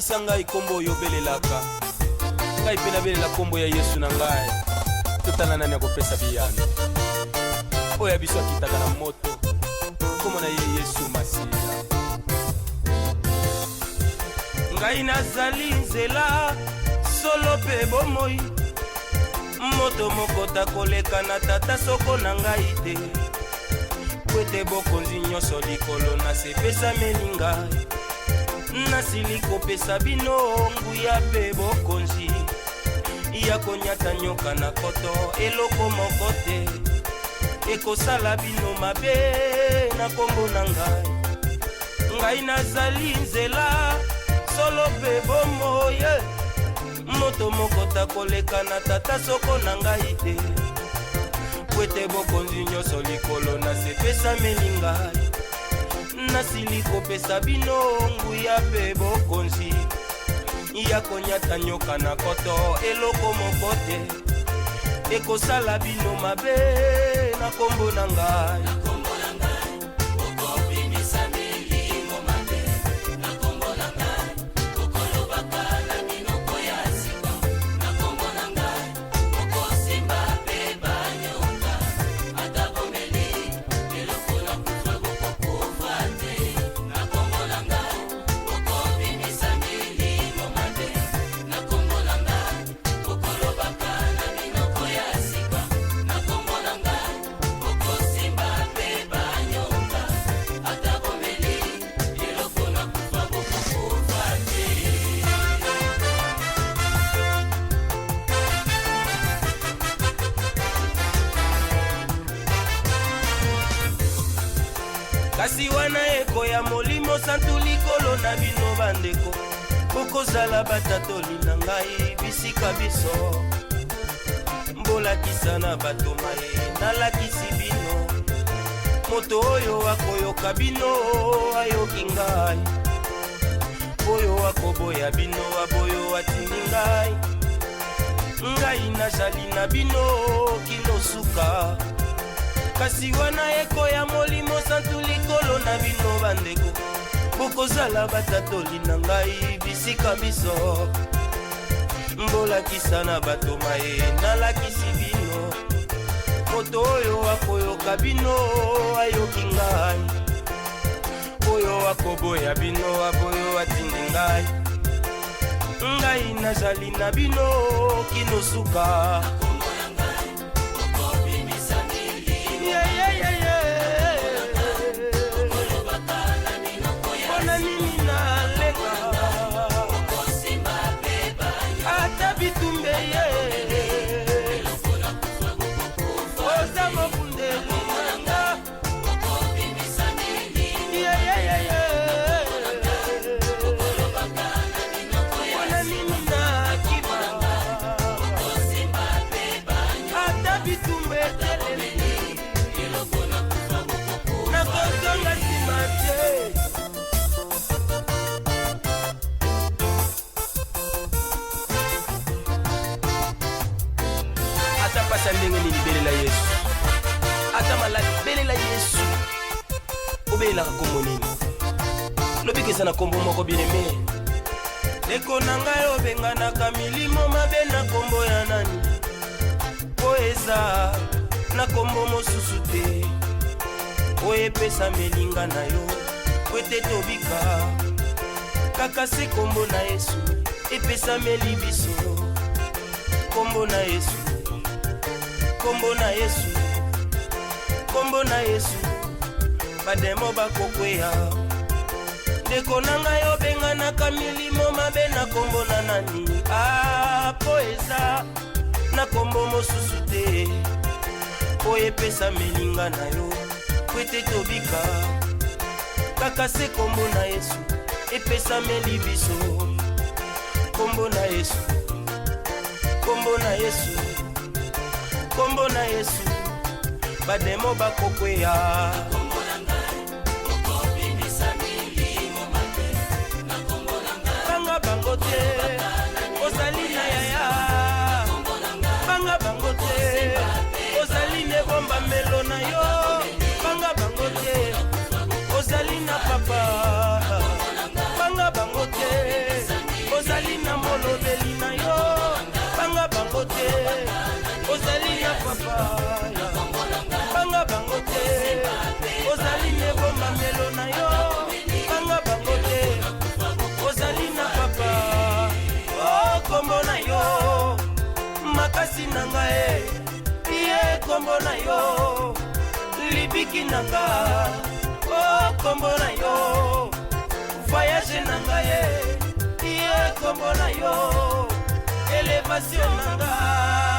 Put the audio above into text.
salisa ngai kombo oyo obelelaka ngai mpe nabelela kombo ya Yesu na ngai totala nani akopesa biyano oyo ya biso akitaka na moto kombo na ye Yesu Masiya. Ngai nazali nzela solo pe bomoi moto moko takoleka na tata soko na ngai te kwete bokonzi nyonso likolo nasepesameli ngai nasili kopesa bino nguya pe bokonzi ya konyata nyoka na koto eloko moko te ekosala bino mabe na kombo na ngai. Ngai nazali nzela solo pe bomoye moto moko takoleka na tata soko na ngai te kwete bokonzi nyonso likolo nasepesameli ngai nasili kopesa bino nguya pe bokonzi ya konyata nyoka na koto eloko moko te ekosala bino mabe na kombo na ngai. Kasi wana eko ya molimo santu likolo na bino bandeko kokozala batatoli na ngai bisika biso mbolakisa na bato maye nalakisi bino moto oyo akoyoka bino ayoki ngai oyo akoboya bino aboyo atindi ngai ngai nazali na bino kino suka. Kasi wana eko ya molimo santu likolo na bino bandeko bokozala batatoli na ngai bisika biso mbolakisa na bato maye nalakisi bino moto oyo akoyoka bino ayoki ngai oyo akoboya bino aboyo atindi ngai ngai nazali na bino kino suka. Pasa ndenge nini belela Yesu ata maladi belela Yesu obelaka kombo nini lobikisa na kombo moko bien-aimé eko na ngai obenganaka milimo mabe na kombo ya nani po eza na kombo mosusu te oyo epesa melinga na yo kwete tobika kaka se kombo na Yesu epesa meli biso kombo na Yesu kombo na Yesu kombo na Yesu bademo bakokweya ndeko na ngai obenganaka milimo mabe na kombo na nani po eza na kombo mosusu te oyo epesa melinga na yo kwete tobika kaka se kombo na Yesu epesa meli biso kombo na Yesu kombo na Yesu kombo na Yesu bademo bakokweya banga bango te ozali na yaya banga bango te ozali ne bomba melo na yo banga bango te ozali na papa banga bango te papa banga bango te ozali ne bomamelo na yo banga bango te ozali na papa o kombo na yo makasi na ngai ye kombo na yo libiki na nga o kombo na yo voyage na ngai ye kombo na yo elevation na nga